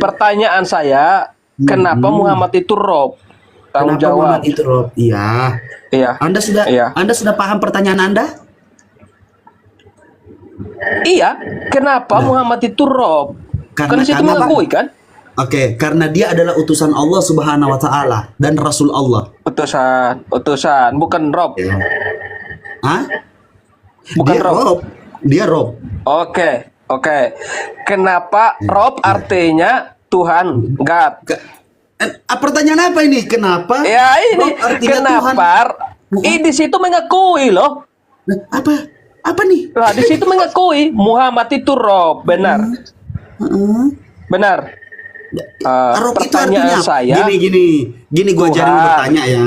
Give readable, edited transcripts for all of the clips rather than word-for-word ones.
pertanyaan saya, kenapa Muhammad itu Rob? Tanggung Kenapa jawab. Muhammad itu Rob? Iya. Iya. Anda sudah paham pertanyaan Anda? Iya. Kenapa Muhammad itu Rob? Kan di situ mengakui kan? Oke, karena dia adalah utusan Allah Subhanahu wa taala dan Rasul Allah. Utusan, bukan Rob. Hah? Bukan Rob. Dia Rob. Oke. Kenapa Rob artinya Tuhan, God? Pertanyaan apa ini? Kenapa? Ya ini Rob artinya kenapa? Di situ mengakui loh. Apa? Apa nih? Nah, di situ mengakui Muhammad itu Rob, benar. Benar. Rob itu Pertanyaan artinya saya, gini gua Tuhan. jadi bertanya ya.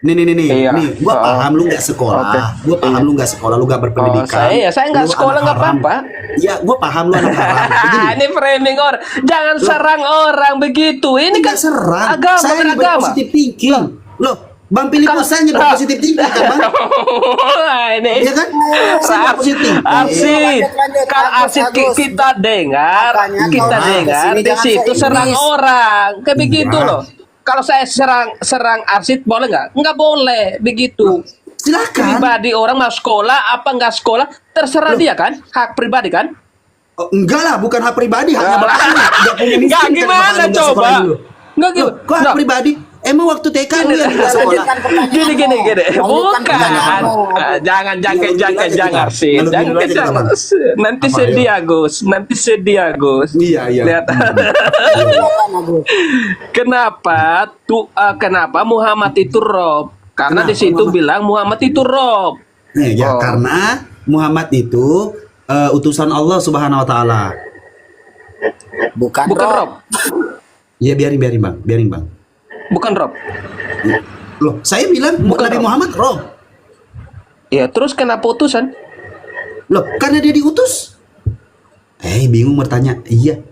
Nih, Iya. gua paham lu nggak sekolah. Oke. Gua paham lu nggak sekolah, lu nggak berpendidikan. Saya nggak Lu sekolah anak nggak haram. apa-apa. Ya, gua paham lu anak haram. Begini. Ini framing orang, jangan serang orang begitu. Ini kan Nggak serang. agama Saya beragama. berpositif thinking. Loh, Bang Filipus saya berpositif thinking kan, Bang? Ini Iya kan? Saya berpositif thinking. Arsid, kalau Arsid kita dengar, di situ serang orang, kayak begitu loh. Kalau saya serang Arsid boleh nggak? Nggak boleh begitu. Silakan. Pribadi orang mau sekolah apa nggak sekolah terserah dia kan, hak pribadi kan? Oh, enggak lah, bukan hak pribadi, haknya Bapak. Nggak gimana coba? Nggak Loh, kok hak pribadi? Emang waktu TK lu yang tidak sekolah? Gini. Bukan. Jangan sih. Jangan. Nanti sedih Agus. Iya. Lihat. Kenapa Muhammad itu Rob? Karena di situ bilang Muhammad itu Rob. Ya, karena Muhammad itu utusan Allah Subhanahu wa taala. Bukan Rob. Ya biarin Bang. Bukan Rob. Loh, saya bilang Bukan Nabi Rob. Muhammad Rob. Ya, terus kenapa utusan? Loh, karena dia diutus. Bingung bertanya. Iya.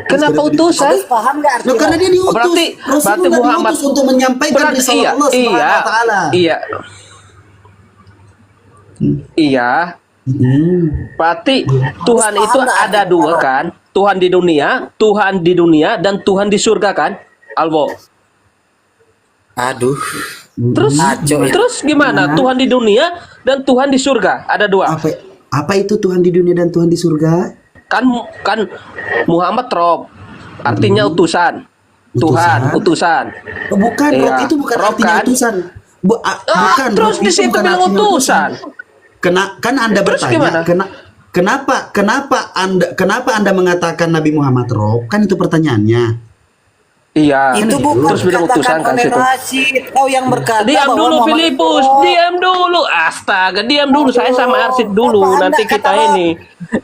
Kenapa utusan? Paham nggak Loh, karena dia diutus. Berarti Rasulullah Muhammad diutus untuk menyampaikan risalah Allah Subhanahu wa taala. Iya. Berarti Tuhan itu ada dua kan? Tuhan di dunia dan Tuhan di surga kan? Albo. Aduh. Terus gimana? Tuhan di dunia dan Tuhan di surga ada dua. Apa itu Tuhan di dunia dan Tuhan di surga? Kan Muhammad Rob artinya utusan. Tuhan utusan. Bukan, Iya. Rob itu bukan Rob artinya kan? utusan. Bukan. Terus Rob di itu situ bukan bilang artinya utusan. Kan Anda Terus bertanya, gimana? kenapa Anda mengatakan Nabi Muhammad Rob? Kan itu pertanyaannya. Iya. Itu bukan Terus bilang utusan kan situ. Rasid. Kau yang berkata Diam bahwa dulu Muhammad Filipus, itu- diam dulu. Astaga, diam dulu. Saya sama Arsid dulu. Apa Nanti Anda kita kata,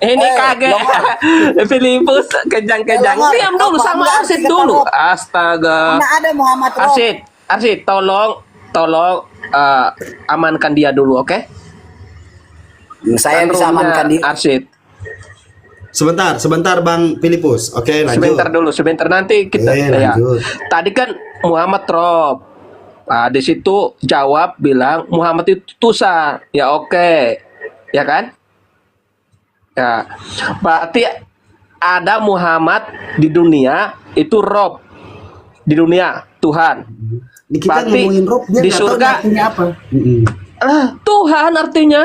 ini kaget. Filipus kejang-kejang. Lomar, Diam dulu apa sama Anda Arsid kata, dulu. Rob? Astaga. Mana ada Muhammad Rob? Arsid, tolong amankan dia dulu, oke? Saya bisa amankan dia. Arsid. Sebentar Bang Filipus. Oke, lanjut. Sebentar nanti kita ya. lanjut. Tadi kan Muhammad Rob. Nah, di situ jawab bilang Muhammad itu utusan. Ya oke. Ya kan? Ya. Berarti ada Muhammad di dunia itu Rob. Di dunia Tuhan. Kita Berarti ngomongin Rob, dia di nggak tahu surga artinya apa. Tuhan artinya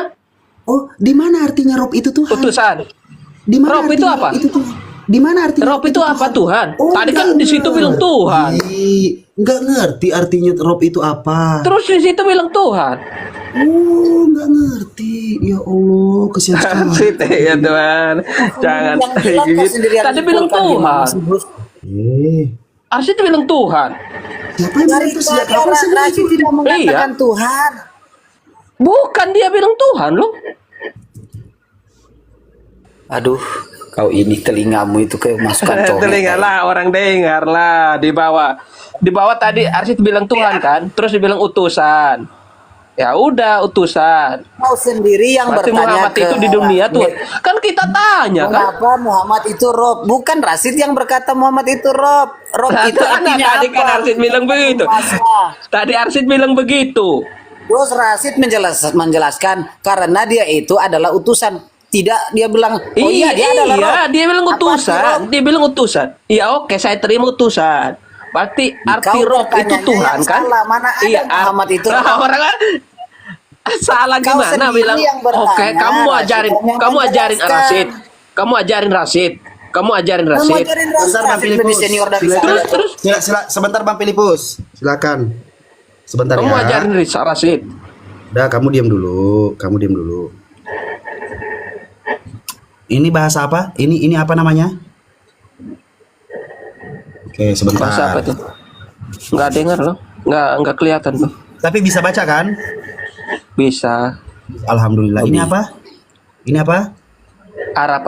Oh, di mana artinya Rob itu Tuhan? utusan. Di mana Rob itu artinya apa? Itu Tuhan? Di mana artinya Rob itu apa Tuhan? Tadi kan nggak di situ bilang Tuhan. Nggak ngerti artinya Rob itu apa. Terus di situ bilang Tuhan. Oh, nggak ngerti. Ya Allah, kesian sekali. Arsid ya Tuhan. Jangan Yang bilang kau sendiri yang tadi bilang menyimpulkan Tuhan. gimana sih, Bos? Arsid bilang Tuhan. Siapa yang bilang itu sejak kapan sih? Rasid tidak mengatakan Tuhan. Bukan dia bilang Tuhan loh. Aduh, kau ini telingamu itu kayak masukkan colok. Dengar lah, orang dengar lah di bawah. Di bawah tadi Arsid bilang Tuhan kan, terus dibilang utusan. Ya udah utusan. Kau sendiri yang Berarti bertanya Muhammad itu di dunia tuh. Kan kita tanya kan. Kenapa Muhammad itu Rob? Bukan Rasid yang berkata Muhammad itu Rob. Rob itu artinya Tadi apa? kan Arsid bilang begitu. Tadi Arsid bilang begitu. Terus Rasid menjelaskan karena dia itu adalah utusan. Tidak, dia bilang, oh iya dia adalah roh. dia bilang Apa arti roh? utusan. Dia bilang utusan. Iya, oke, saya terima utusan. Berarti arti Kau roh itu bertanyanya Tuhan yang kan? salah. Mana ada Muhammad itu roh? Orang salah Kau gimana sendiri bilang? yang bertanya, Oke, kamu ajarin, Rasid, kamu yang ajarin menjelaskan. Rasid. Kamu ajarin Rasid. Kamu ajarin Kamu Rasid. ajarin Sebentar Bang Rasid lebih Filipus. senior dari Silakan. saya. Sebentar Bang Filipus. Silakan. Sebentar Kamu ya. ajarin Rasid. Udah, kamu diam dulu. Kamu diam dulu. Ini bahasa apa? Ini apa namanya? Oke, sebentar. Bahasa apa tuh? Nggak dengar loh. Nggak kelihatan tuh. Tapi bisa baca kan? Bisa. Alhamdulillah. Ini apa? Ini apa? Arab.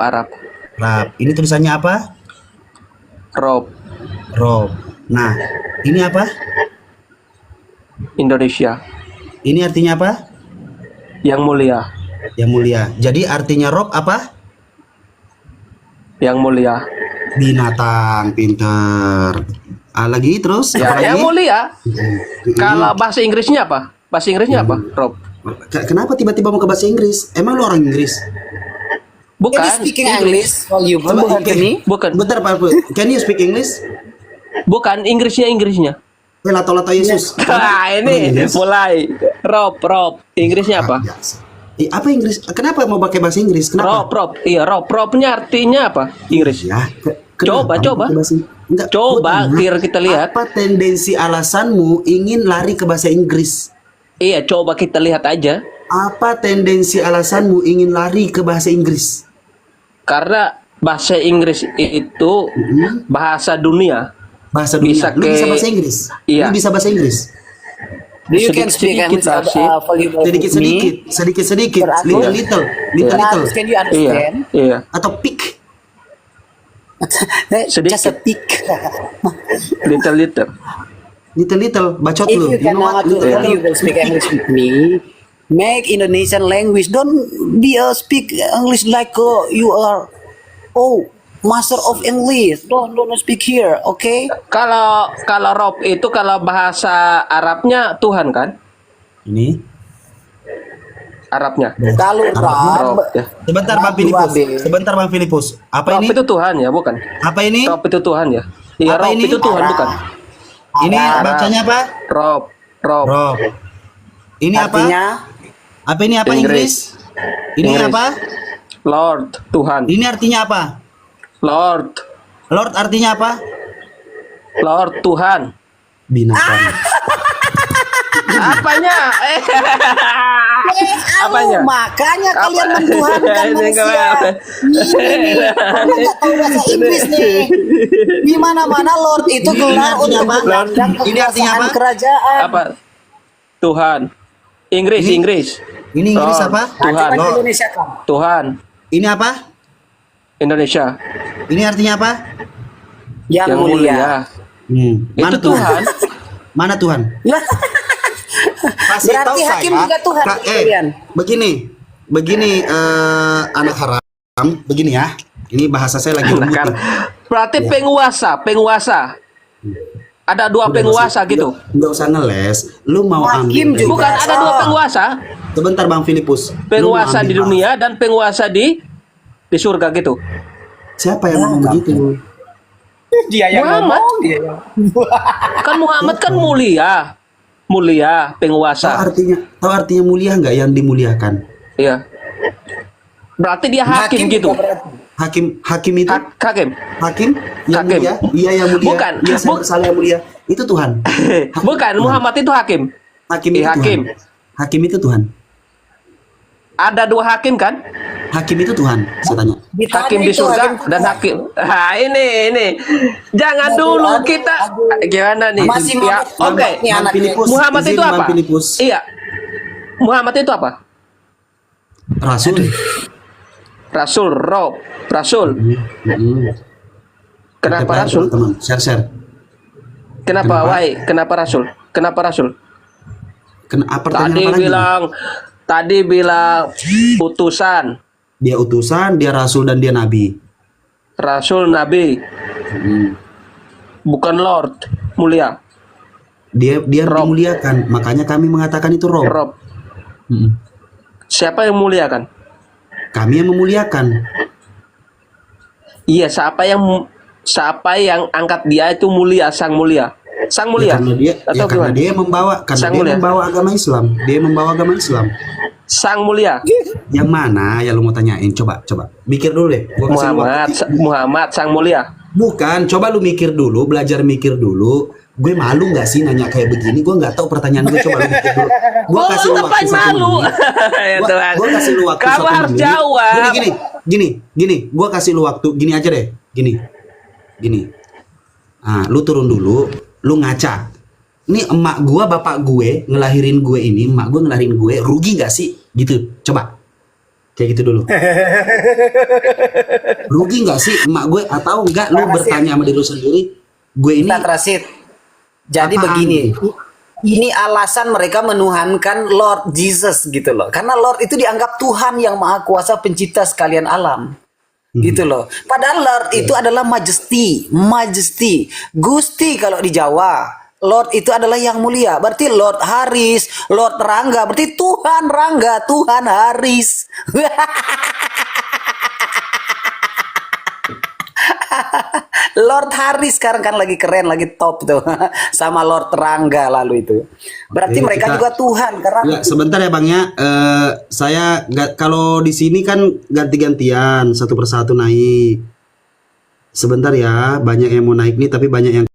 Rab. Ini tulisannya apa? Rob. Rob. Nah, ini apa? Indonesia. Ini artinya apa? Yang mulia. Yang mulia. Jadi artinya Rob apa? Yang mulia. Binatang. Pinter. Lagi terus? Ya, apa yang lagi? mulia. Kalau bahasa Inggrisnya apa? Bahasa Inggrisnya apa, Rob? Kenapa tiba-tiba mau ke bahasa Inggris? Emang lu orang Inggris? Bukan. Can you speaking English? Volume, Coba, bukan ke me? Bukan. Bentar Pak. Can you speak English? Bukan Inggrisnya. Lato-lato Yesus. Nah, ini mulai. Rob. Inggrisnya apa? Apa Inggris? Kenapa mau pakai bahasa Inggris? Kenapa? Rob. Iya, Rob. Robnya artinya apa? Inggris. Ya, Coba. Enggak, Coba, gua tanya, biar kita lihat. Apa tendensi alasanmu ingin lari ke bahasa Inggris? Iya, coba kita lihat aja. Apa tendensi alasanmu ingin lari ke bahasa Inggris? Karena bahasa Inggris itu bahasa dunia. Bahasa dunia. Bisa Lu bisa ke- bahasa Inggris? Iya. Lu bisa bahasa Inggris? Do you can speak Sedikit-sedikit, English Rasid. volume of Sedikit-sedikit. Berarti- Little. Can you understand? Iya. Atau pick. Sedikit. Just a peek. Little. Bacot If lu. you can know what? you will speak English with me. Make Indonesian language. Don't be a speak English like you are. Oh, master of English. Don't speak here, okay? Kalau Rob itu kalau bahasa Arabnya Tuhan kan? Ini. Arabnya. Kalau Rob. Rob, Ya. Sebentar Bang Filipus. Apa Rob ini? itu Tuhan ya, bukan? Apa ini? Rob itu Tuhan ya. Iya, Apa Rob ini? itu Tuhan bukan? Ini Arab. bacanya apa? Rob. Rob. Ini artinya apa? Apa ini apa Inggris. Inggris? Ini Inggris. apa? Lord, Tuhan. Ini artinya apa? Lord. Lord artinya apa? Lord Tuhan. Binatang. Apanya? Apanya? makanya Apa? kalian mentuhankan Ini manusia. kenapa? Ini, kamu nggak tahu bahasa Inggris nih. Di mana-mana Lord itu gelar artinya untuk apa? menandang Ini artinya kekuasaan apa? kerajaan. Apa? Tuhan. Inggris. Ini Inggris Lord. apa? Tuhan. Coba Lord. Indonesia kan. Tuhan. Ini apa? Indonesia. Ini artinya apa? Yang, Yang mulia. Mana Itu Tuhan. Mana Tuhan? Lah, Kasih Berarti tahu hakim saya. juga Tuhan, kalian. Begini anak haram, begini ya. Ini bahasa saya lagi Nah, kan. Berarti Ya. penguasa. Ada dua penguasa gitu. Enggak usah ngeles. Lu mau Hakim ambil juga. Bukan ada dua penguasa. Sebentar Bang Filipus. Lu mau Penguasa ambil di dunia dan penguasa di surga gitu. Siapa yang ngomong begitu? Dia yang Muhammad. ngomong, dia yang Kan Muhammad kan mulia. Mulia, penguasa. Tahu artinya mulia nggak yang dimuliakan? Iya. Berarti dia hakim gitu. juga berarti. Hakim itu Hakim. yang Hakim. mulia, iya yang mulia, Bukan. iya saya bersalah yang mulia. Itu Tuhan. Bukan, Muhammad itu hakim. Hakim itu Iya, hakim. Tuhan. Hakim itu Tuhan. Ada dua hakim kan? Hakim itu Tuhan, saya tanya. Ditanya Hakim di itu, surga hakim dan hakim. Nah, ini. Jangan dulu kita gimana nih? Masih Ya, mau oke. nih Bang anaknya. Filipus, Muhammad izin itu Bang apa? Filipus. Iya. Muhammad itu apa? Rasul. Rasul, Rob, Rasul. Kenapa Cepat, Rasul? Teman, share. Kenapa Kenapa? why? Kenapa Rasul? Kenapa Rasul? Pertanyaan Tadi apa lagi? bilang utusan, Dia utusan, dia rasul dan dia nabi. Rasul, Nabi, bukan Lord, mulia. Dia Rob. dimuliakan, makanya kami mengatakan itu roh. Rob. Siapa yang mulia kan? kami yang memuliakan. Iya, siapa yang angkat dia itu mulia, sang mulia. Sang mulia. Ya karena dia yang membawa, Sang mulia. membawa agama Islam. Dia yang membawa agama Islam. Sang mulia. Yang mana ya lu mau tanyain? Coba mikir dulu deh. Gua kasih lu waktu. Muhammad sang mulia. Bukan, coba lu mikir dulu, belajar mikir dulu. Gue malu nggak sih nanya kayak begini? Gue nggak tahu pertanyaan gue. Coba lu mikir dulu. Gue kasih lu waktu 1 malu. menit. Gue kasih lu waktu Kamu 1 harus menit. jawab. Gini. Gue kasih lu waktu. Gini aja deh. Gini. Ah, lu turun dulu. Lu ngaca. Ini emak gue, bapak gue ngelahirin gue ini. Emak gue ngelahirin gue. Rugi nggak sih? Gitu. Coba. Kayak gitu dulu. Rugi nggak sih emak gue atau enggak lu bertanya sama diri lu sendiri? Gue ini Ustaz Rashid. Jadi apaan? begini, ini alasan mereka menuhankan Lord Jesus gitu loh. Karena Lord itu dianggap Tuhan yang maha kuasa pencipta sekalian alam. Gitu loh. Padahal Lord itu adalah majesty. Gusti kalau di Jawa. Lord itu adalah yang mulia. Berarti Lord Haris, Lord Rangga. Berarti Tuhan Rangga, Tuhan Haris. Lord Haris sekarang kan lagi keren, lagi top tuh. Sama Lord Rangga lalu itu. Berarti Oke, mereka kita- juga Tuhan karena Ya, sebentar ya Bang ya. Saya nggak, kalau di sini kan ganti-gantian satu persatu naik. Sebentar ya, banyak yang mau naik nih tapi banyak yang